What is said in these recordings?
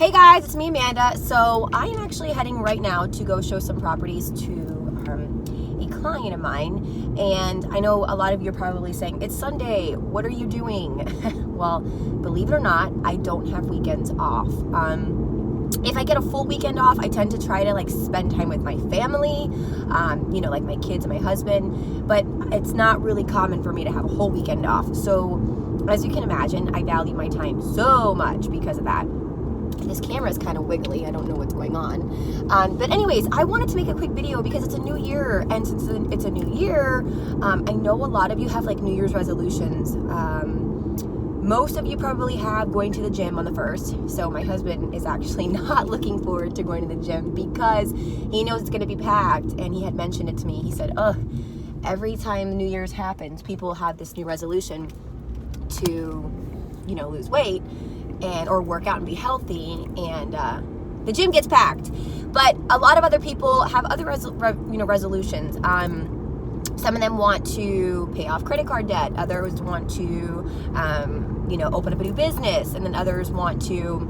Hey guys, it's me, Amanda. So I am actually heading right now to go show some properties to a client of mine. And I know a lot of you are probably saying, it's Sunday, what are you doing? Well, believe it or not, I don't have weekends off. If I get a full weekend off, I tend to try to spend time with my family, like my kids and my husband, but it's not really common for me to have a whole weekend off. So as you can imagine, I value my time so much because of that. This camera is kind of wiggly. I don't know what's going on. But anyways, I wanted to make a quick video because it's a new year. And since it's a new year, I know a lot of you have New Year's resolutions. Most of you probably have going to the gym on the 1st. So my husband is actually not looking forward to going to the gym because he knows it's going to be packed. And he had mentioned it to me. He said, every time New Year's happens, people have this new resolution to, lose weight or work out and be healthy, and the gym gets packed. But a lot of other people have other resolutions. Some of them want to pay off credit card debt. Others want to open up a new business, and then others want to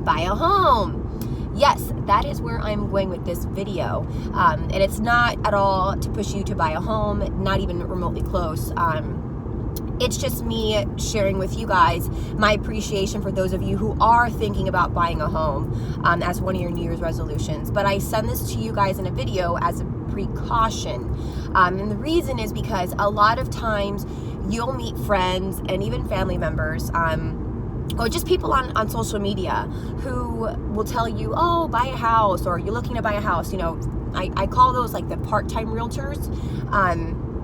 buy a home. Yes, that is where I'm going with this video. And it's not at all to push you to buy a home, not even remotely close. It's just me sharing with you guys my appreciation for those of you who are thinking about buying a home as one of your New Year's resolutions. But I send this to you guys in a video as a precaution. And the reason is because a lot of times you'll meet friends and even family members or just people on social media who will tell you, buy a house, or you're looking to buy a house. I call those the part-time realtors.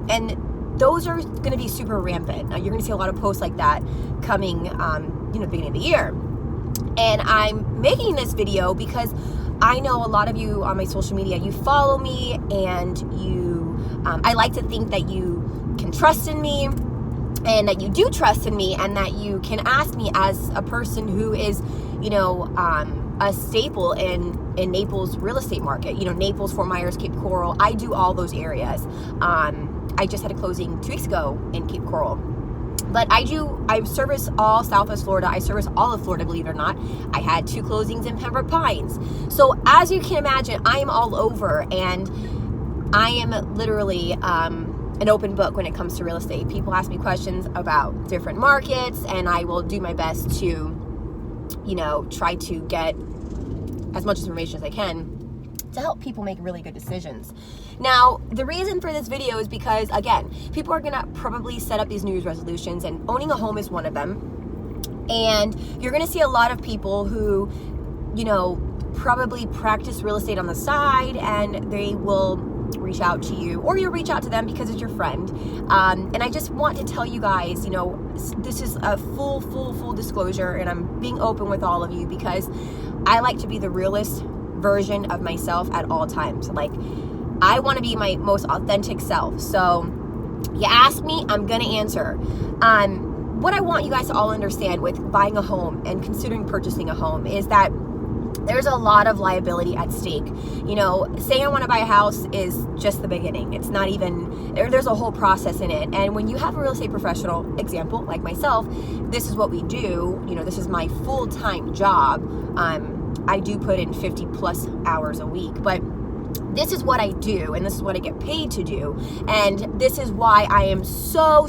And those are going to be super rampant. Now, you're going to see a lot of posts like that coming, beginning of the year. And I'm making this video because I know a lot of you on my social media, you follow me, and I like to think that you can trust in me, and that you do trust in me, and that you can ask me as a person who is, a staple in Naples real estate market. Naples, Fort Myers, Cape Coral. I do all those areas. I just had a closing 2 weeks ago in Cape Coral. But I service all Southwest Florida. I service all of Florida, believe it or not. I had 2 closings in Pembroke Pines. So as you can imagine, I am all over, and I am literally an open book when it comes to real estate. People ask me questions about different markets, and I will do my best to, try to get as much information as I can to help people make really good decisions. Now, the reason for this video is because, again, people are gonna probably set up these New Year's resolutions, and owning a home is one of them. And you're gonna see a lot of people who, probably practice real estate on the side, and they will reach out to you, or you'll reach out to them because it's your friend. And I just want to tell you guys, this is a full disclosure, and I'm being open with all of you because I like to be the realest version of myself at all times. I want to be my most authentic self. So you ask me, I'm gonna answer. What I want you guys to all understand with buying a home and considering purchasing a home is that there's a lot of liability at stake. Saying I want to buy a house is just the beginning. It's not even, there's a whole process in it. And when you have a real estate professional, example, like myself, this is what we do. This is my full-time job. I do put in 50 plus hours a week, but this is what I do, and this is what I get paid to do, and this is why I am so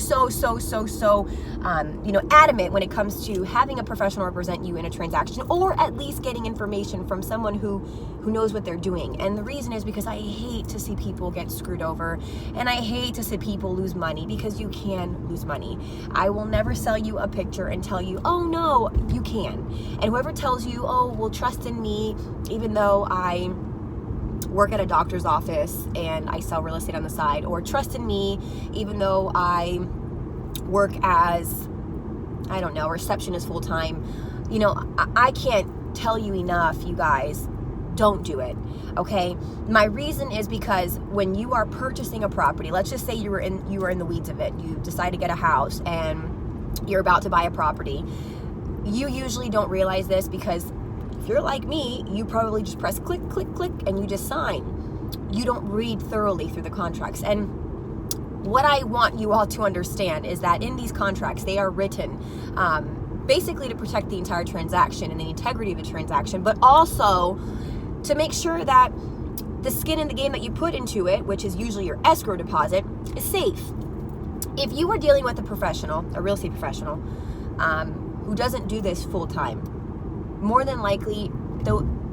adamant when it comes to having a professional represent you in a transaction, or at least getting information from someone who knows what they're doing. And the reason is because I hate to see people get screwed over, and I hate to see people lose money, because you can lose money. I will never sell you a picture and tell you, oh no, you can. And whoever tells you, oh, well, trust in me, even though I work at a doctor's office and I sell real estate on the side, or trust in me even though I work as, I don't know, receptionist full time. I can't tell you enough, you guys, don't do it, okay? My reason is because when you are purchasing a property, let's just say you were in the weeds of it, you decide to get a house and you're about to buy a property. You usually don't realize this because if you're like me, you probably just press click, click, click, and you just sign. You don't read thoroughly through the contracts. And what I want you all to understand is that in these contracts, they are written basically to protect the entire transaction and the integrity of the transaction, but also to make sure that the skin in the game that you put into it, which is usually your escrow deposit, is safe. If you are dealing with a professional, a real estate professional, who doesn't do this full time, more than likely,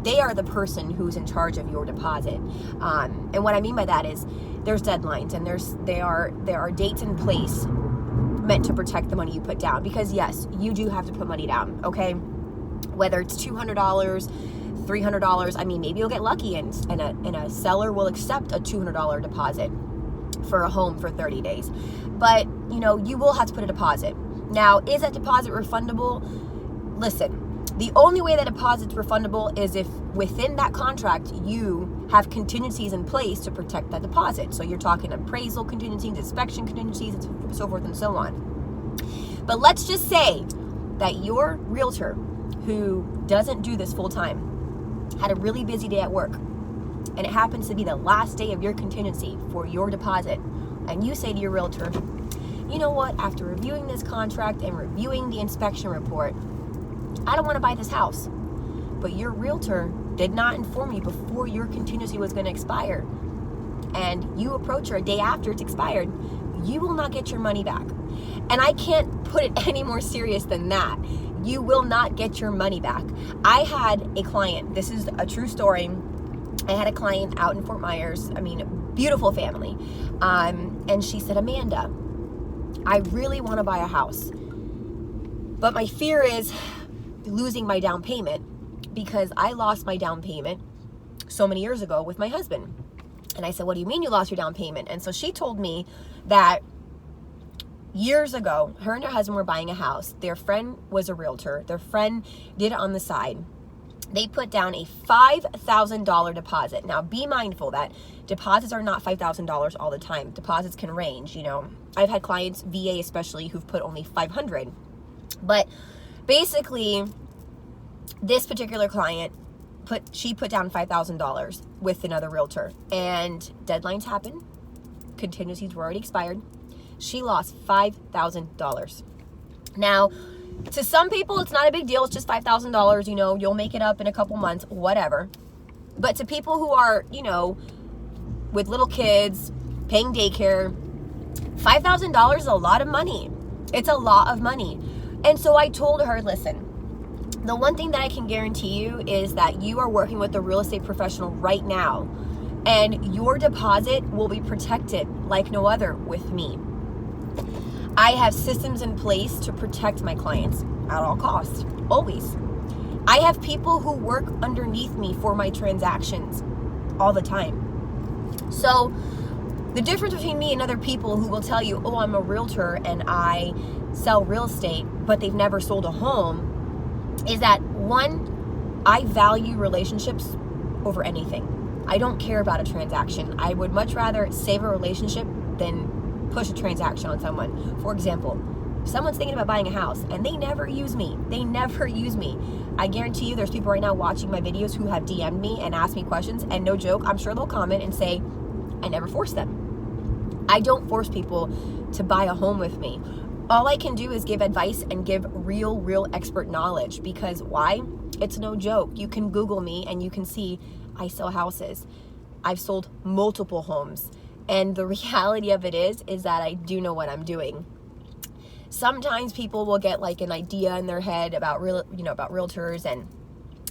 they are the person who's in charge of your deposit. And what I mean by that is there's deadlines and there are dates in place meant to protect the money you put down. Because yes, you do have to put money down, okay? Whether it's $200, $300, I mean, maybe you'll get lucky and a seller will accept a $200 deposit for a home for 30 days. But, you will have to put a deposit. Now, is that deposit refundable? Listen, the only way that deposit's refundable is if within that contract you have contingencies in place to protect that deposit. So you're talking appraisal contingencies, inspection contingencies, and so forth and so on. But let's just say that your realtor, who doesn't do this full time, had a really busy day at work, and it happens to be the last day of your contingency for your deposit, and you say to your realtor, you know what, after reviewing this contract and reviewing the inspection report, I don't want to buy this house. But your realtor did not inform you before your contingency was going to expire, and you approach her a day after it's expired, you will not get your money back. And I can't put it any more serious than that. You will not get your money back. I had a client, this is a true story. I had a client out in Fort Myers, beautiful family. And she said, Amanda, I really want to buy a house, but my fear is losing my down payment because I lost my down payment so many years ago with my husband. And I said, what do you mean you lost your down payment? And so she told me that years ago, her and her husband were buying a house. Their friend was a realtor. Their friend did it on the side. They put down a $5,000 deposit. Now, be mindful that deposits are not $5,000 all the time. Deposits can range, I've had clients, VA especially, who've put only $500. But basically, this particular client, she put down $5,000 with another realtor. And deadlines happen. Contingencies were already expired. She lost $5,000. Now, to some people, it's not a big deal. It's just $5,000. You'll make it up in a couple months, whatever. But to people who are, with little kids, paying daycare, $5,000 is a lot of money. It's a lot of money. And so I told her, listen, the one thing that I can guarantee you is that you are working with a real estate professional right now, and your deposit will be protected like no other with me. I have systems in place to protect my clients at all costs, always. I have people who work underneath me for my transactions all the time. So the difference between me and other people who will tell you, oh, I'm a realtor and I sell real estate, but they've never sold a home, is that one, I value relationships over anything. I don't care about a transaction. I would much rather save a relationship than push a transaction on someone. For example, if someone's thinking about buying a house and they never use me, I guarantee you there's people right now watching my videos who have DM'd me and asked me questions, and no joke, I'm sure they'll comment and say, I never forced them. I don't force people to buy a home with me. All I can do is give advice and give real expert knowledge, because why? It's no joke. You can Google me and you can see I sell houses. I've sold multiple homes. And the reality of it is that I do know what I'm doing. Sometimes people will get like an idea in their head about realtors, and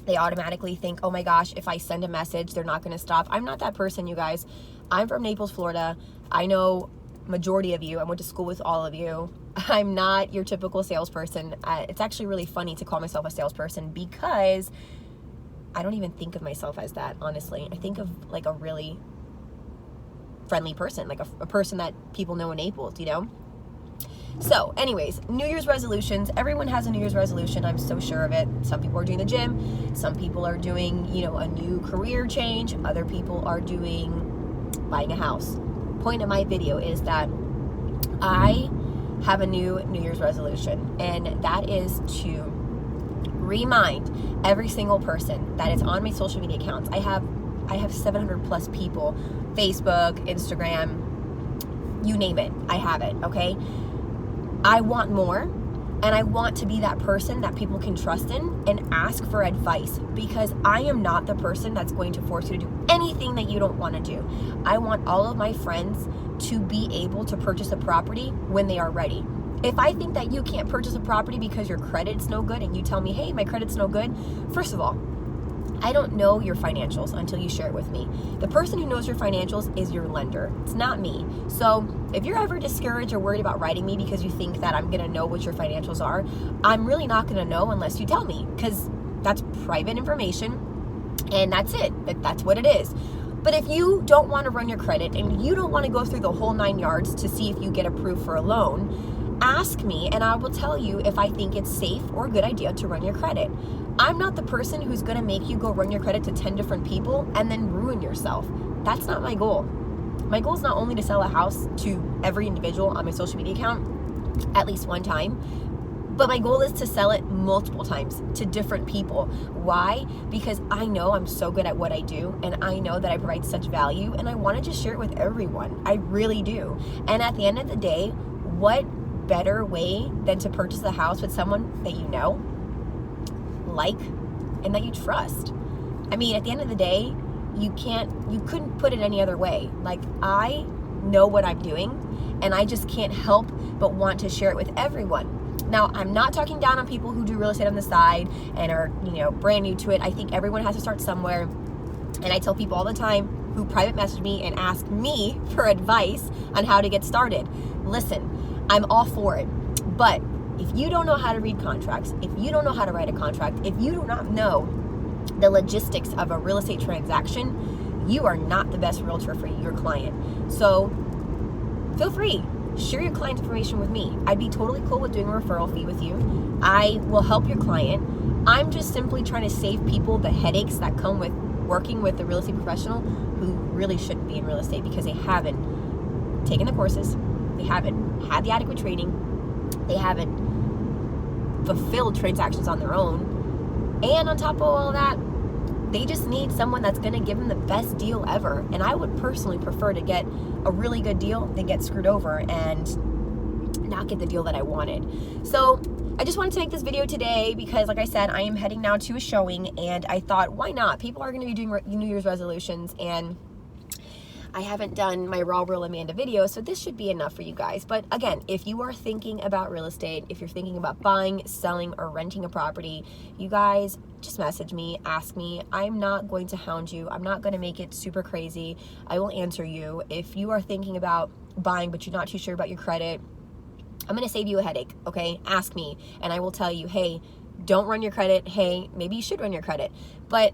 they automatically think, oh my gosh, if I send a message, they're not going to stop. I'm not that person, you guys. I'm from Naples, Florida. I know majority of you. I went to school with all of you. I'm not your typical salesperson. It's actually really funny to call myself a salesperson because I don't even think of myself as that, honestly. I think of like a really friendly person, like a person that people know in Naples, So anyways, New Year's resolutions. Everyone has a New Year's resolution. I'm so sure of it. Some people are doing the gym. Some people are doing, a new career change. Other people are doing buying a house. Point of my video is that I have a new Year's resolution, and that is to remind every single person that is on my social media accounts. I have 700 plus people, Facebook, Instagram, you name it, I have it, okay? I want more, And I want to be that person that people can trust in and ask for advice, because I am not the person that's going to force you to do anything that you don't want to do. I want all of my friends to be able to purchase a property when they are ready. If I think that you can't purchase a property because your credit's no good and you tell me, hey, my credit's no good, first of all, I don't know your financials until you share it with me. The person who knows your financials is your lender. It's not me. So if you're ever discouraged or worried about writing me because you think that I'm going to know what your financials are, I'm really not going to know unless you tell me, because that's private information and that's it. That's what it is. But if you don't want to run your credit and you don't want to go through the whole 9 yards to see if you get approved for a loan, ask me and I will tell you if I think it's safe or a good idea to run your credit. I'm not the person who's going to make you go run your credit to 10 different people and then ruin yourself. That's not my goal. My goal is not only to sell a house to every individual on my social media account at least one time, but my goal is to sell it multiple times to different people. Why? Because I know I'm so good at what I do, and I know that I provide such value, and I want to just share it with everyone. I really do. And at the end of the day, what better way than to purchase a house with someone that you know, like, and that you trust? I mean, at the end of the day, you couldn't put it any other way. Like, I know what I'm doing, and I just can't help but want to share it with everyone. Now, I'm not talking down on people who do real estate on the side and are, brand new to it. I think everyone has to start somewhere. And I tell people all the time who private message me and ask me for advice on how to get started. Listen, I'm all for it. But if you don't know how to read contracts, if you don't know how to write a contract, if you do not know the logistics of a real estate transaction, you are not the best realtor for your client. So feel free. Share your client information with me. I'd be totally cool with doing a referral fee with you. I will help your client. I'm just simply trying to save people the headaches that come with working with a real estate professional who really shouldn't be in real estate because they haven't taken the courses, they haven't had the adequate training, they haven't fulfilled transactions on their own, and on top of all that, they just need someone that's going to give them the best deal ever. And I would personally prefer to get a really good deal than get screwed over and not get the deal that I wanted. So I just wanted to make this video today because, like I said, I am heading now to a showing, and I thought, why not? People are going to be doing New Year's resolutions, and I haven't done my Raw Real Amanda video, so this should be enough for you guys. But again, if you are thinking about real estate, if you're thinking about buying, selling, or renting a property, you guys just message me, ask me. I'm not going to hound you. I'm not going to make it super crazy. I will answer you. If you are thinking about buying but you're not too sure about your credit, I'm going to save you a headache, okay? Ask me, and I will tell you, hey, don't run your credit. Hey, maybe you should run your credit. But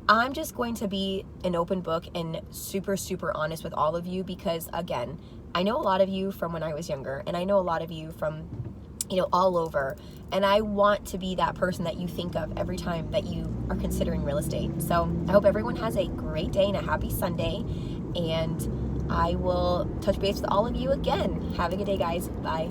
I'm just going to be an open book and super, super honest with all of you because, again, I know a lot of you from when I was younger, and I know a lot of you from, all over, and I want to be that person that you think of every time that you are considering real estate. So I hope everyone has a great day and a happy Sunday, and I will touch base with all of you again. Have a good day, guys. Bye.